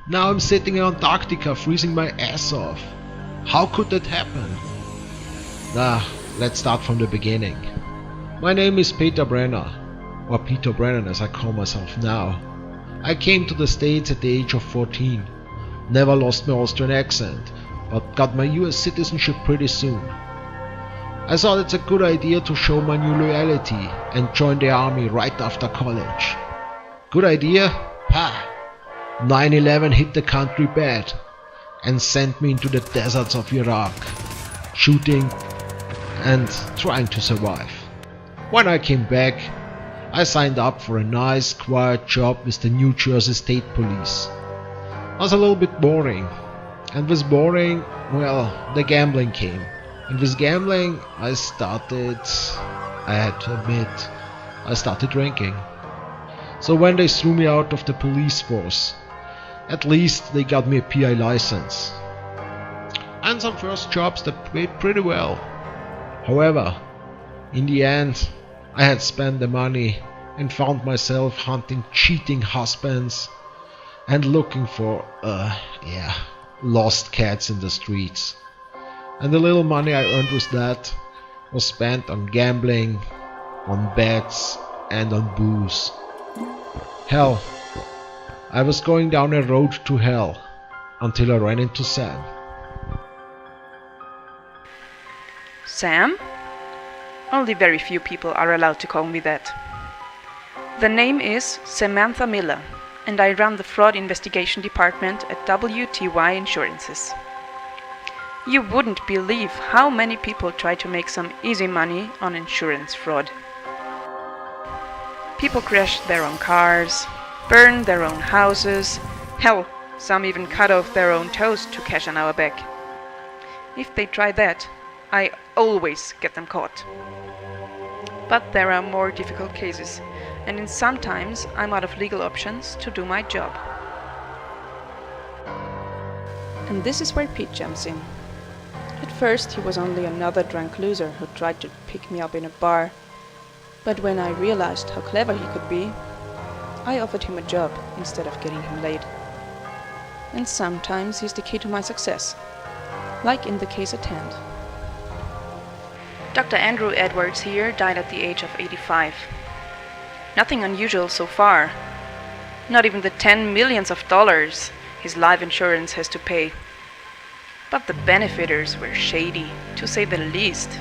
Now I'm sitting in Antarctica freezing my ass off. How could that happen? Let's start from the beginning. My name is Peter Brenner, or Peter Brennan as I call myself now. I came to the States at the age of 14. Never lost my Austrian accent, but got my US citizenship pretty soon. I thought it's a good idea to show my new loyalty and join the army right after college. Good idea? Ha! 9/11 hit the country bad and sent me into the deserts of Iraq, shooting and trying to survive. When I came back, I signed up for a nice quiet job with the New Jersey State Police. It was a little bit boring, and with boring, well, the gambling came. And with gambling, I had to admit, I started drinking. So when they threw me out of the police force, at least they got me a PI license. And some first jobs that paid pretty well. However, in the end, I had spent the money and found myself hunting cheating husbands and looking for, lost cats in the streets. And the little money I earned with that was spent on gambling, on bets, and on booze. Hell, I was going down a road to hell until I ran into Sam. Sam? Only very few people are allowed to call me that. The name is Samantha Miller, and I run the fraud investigation department at WTY Insurances. You wouldn't believe how many people try to make some easy money on insurance fraud. People crash their own cars, burn their own houses, hell, some even cut off their own toes to cash on our back. If they try that, I always get them caught. But there are more difficult cases, and sometimes I'm out of legal options to do my job. And this is where Pete jumps in. At first he was only another drunk loser who tried to pick me up in a bar, but when I realized how clever he could be, I offered him a job instead of getting him laid. And sometimes he's the key to my success, like in the case at hand. Dr. Andrew Edwards here died at the age of 85. Nothing unusual so far. Not even the $10 million his life insurance has to pay. But the benefiters were shady, to say the least.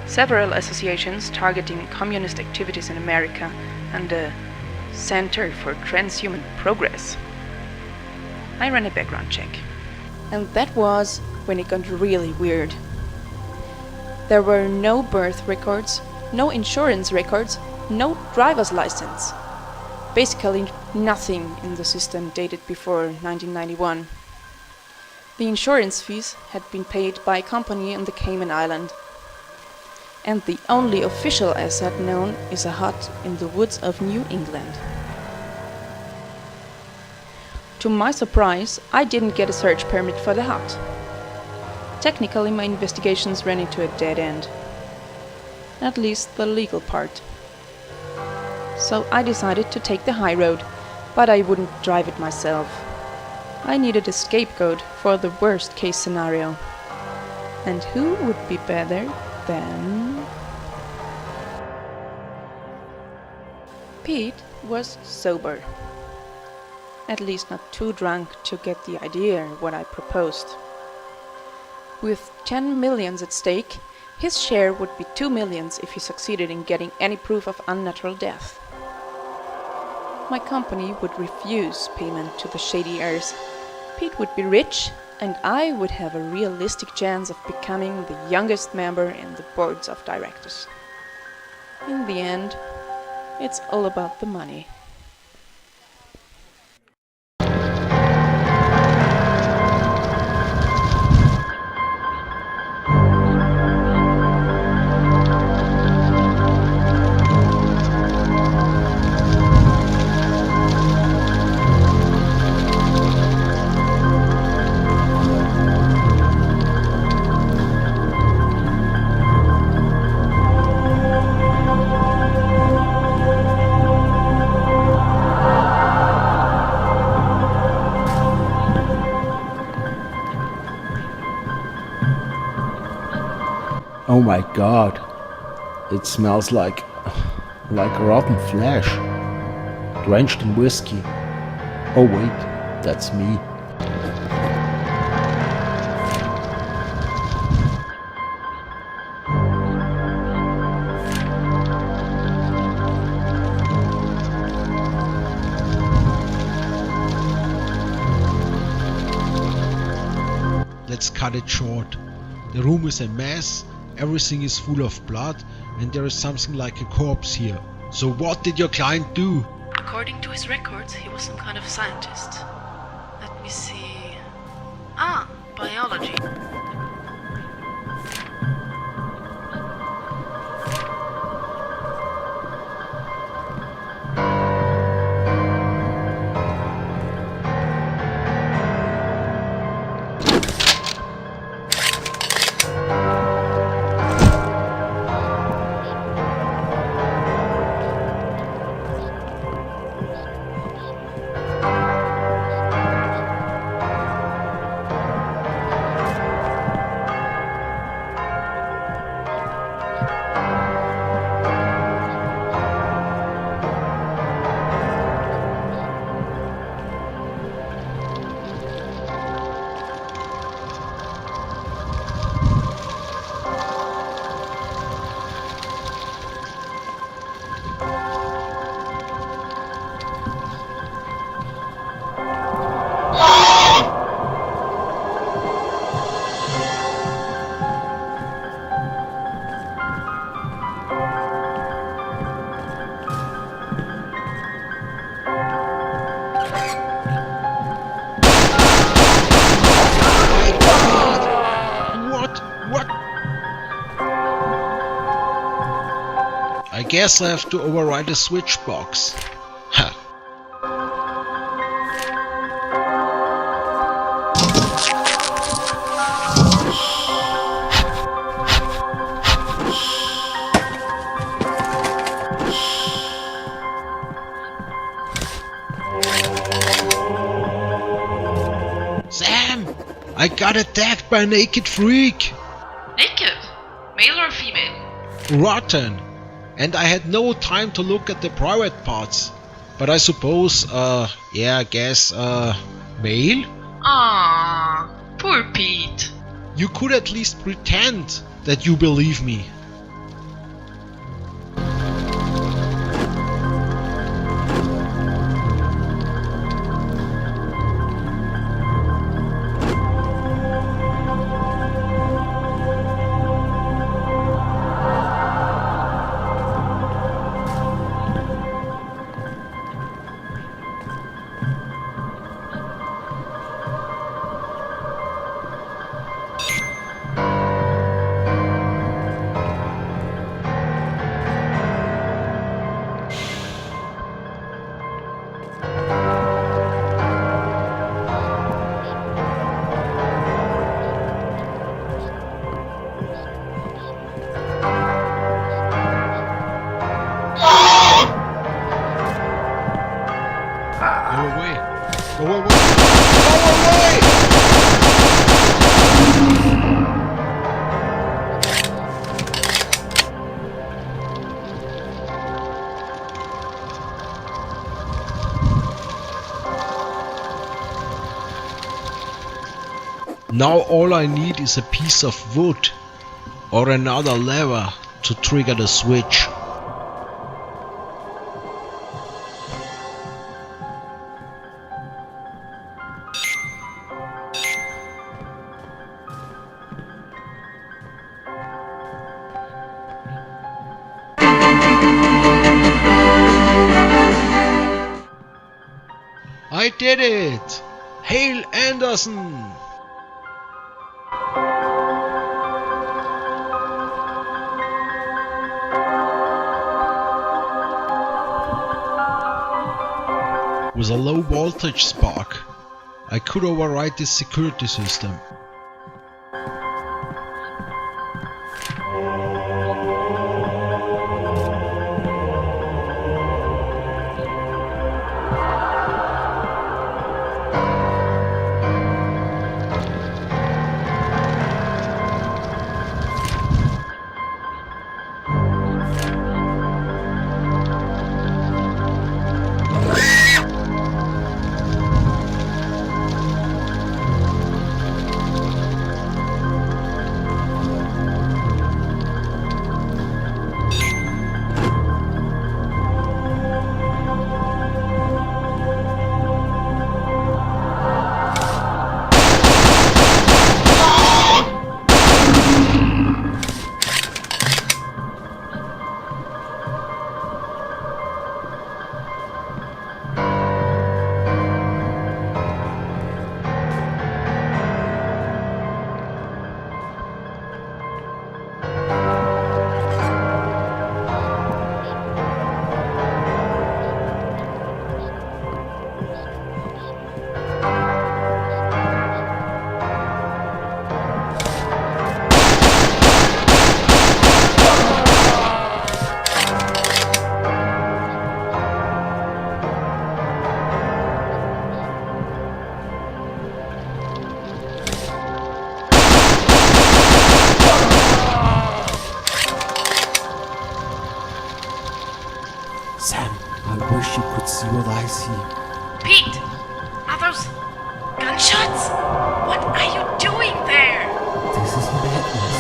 Several associations targeting communist activities in America and the Center for Transhuman Progress. I ran a background check. And that was when it got really weird. There were no birth records, no insurance records, no driver's license. Basically nothing in the system dated before 1991. The insurance fees had been paid by a company in the Cayman Island. And the only official asset known is a hut in the woods of New England. To my surprise, I didn't get a search permit for the hut. Technically, my investigations ran into a dead end. At least the legal part. So I decided to take the high road, but I wouldn't drive it myself. I needed a scapegoat for the worst case scenario. And who would be better than... Pete was sober. At least not too drunk to get the idea what I proposed. With 10 millions at stake, his share would be 2 millions if he succeeded in getting any proof of unnatural death. My company would refuse payment to the shady heirs. Pete would be rich, and I would have a realistic chance of becoming the youngest member in the boards of directors. In the end, it's all about the money. Oh my god. It smells like rotten flesh. Drenched in whiskey. Oh wait, that's me. Let's cut it short. The room is a mess, everything is full of blood, and there is something like a corpse here. So what did your client do? According to his records, he was some kind of scientist. Let me see. Biology. I guess I have to override the switch box. Ha. Sam! I got attacked by a naked freak! Naked? Male or female? Rotten! And I had no time to look at the private parts. But I suppose, male? Poor Pete. You could at least pretend that you believe me. Go away! Now all I need is a piece of wood or another lever to trigger the switch. I did it! Hail Anderson! With a low voltage spark, I could override this security system. Sam, I wish you could see what I see. Pete! Are those gunshots? What are you doing there? This is madness.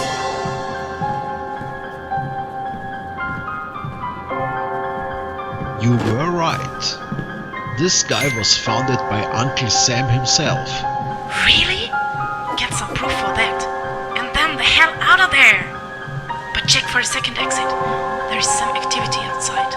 You were right. This guy was founded by Uncle Sam himself. Really? Get some proof for that. And then the hell out of there! But check for a second exit. There is some activity outside.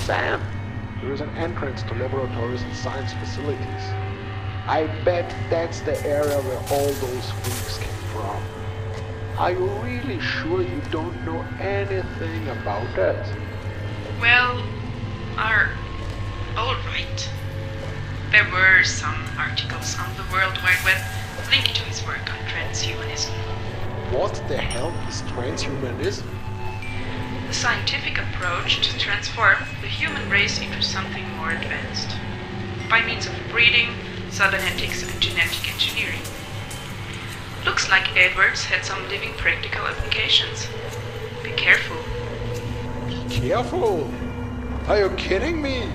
Sam, there is an entrance to laboratories and science facilities. I bet that's the area where all those freaks came from. Are you really sure you don't know anything about it? Well, alright. There were some articles on the World Wide Web linked to his work on transhumanism. What the hell is transhumanism? The scientific approach to transform the human race into something more advanced, by means of breeding, cybernetics, and genetic engineering. Looks like Edwards had some living practical applications. Be careful. Be careful? Are you kidding me?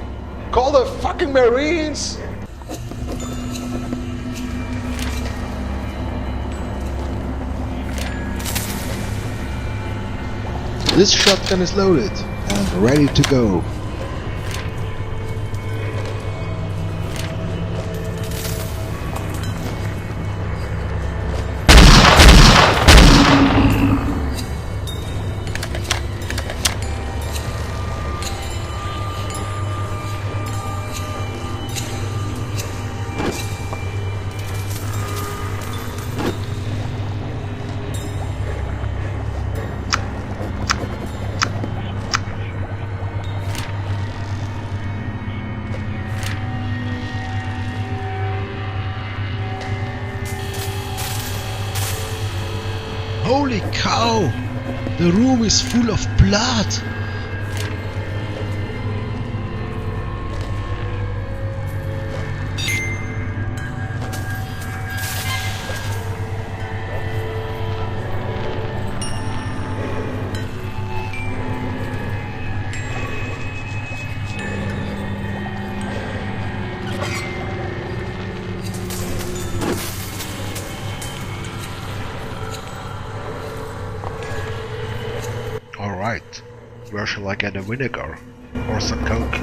Call the fucking Marines! This shotgun is loaded and ready to go. Holy cow! The room is full of blood! Alright, where shall I get a vinegar? Or some coke?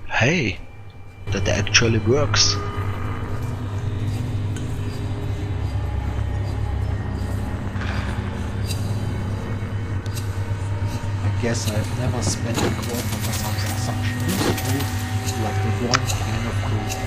Hey, that actually works. I guess I've never spent a quarter for something such useful like the one can of coke.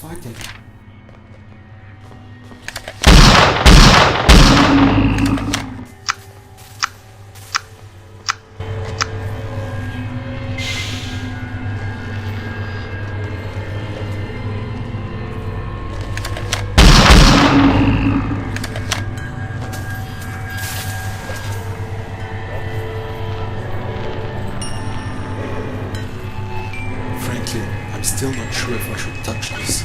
fighting. Frankly, I'm still not sure if I should touch this.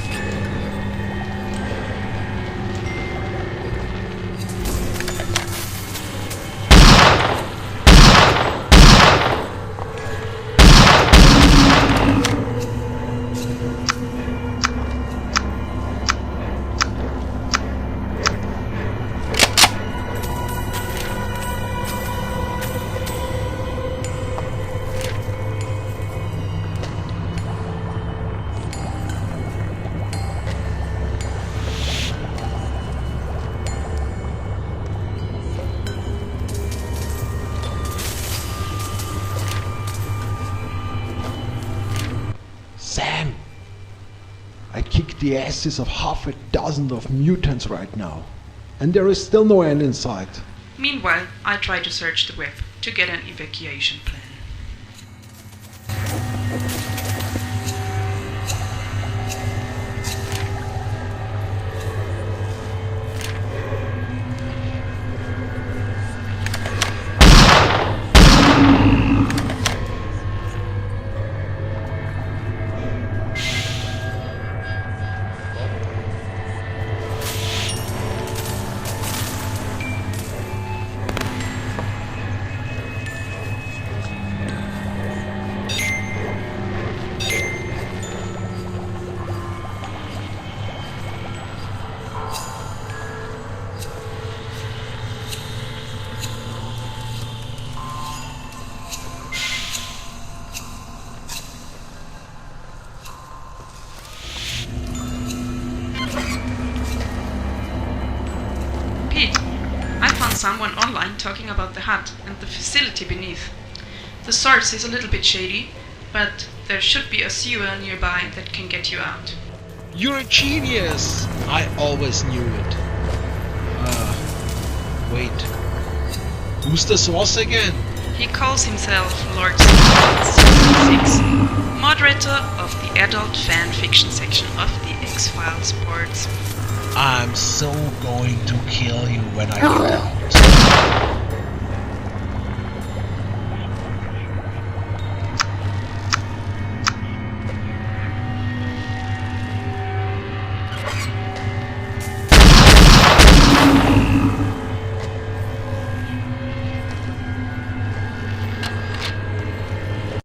Sam! I kicked the asses of half a dozen of mutants right now. And there is still no end in sight. Meanwhile, I try to search the web to get an evacuation plan. I found someone online talking about the hut and the facility beneath. The source is a little bit shady, but there should be a sewer nearby that can get you out. You're a genius! I always knew it. Wait. Who's the source again? He calls himself Lord 66, moderator of the adult fan fiction section of the X-Files boards. I'm so going to kill you when I get out.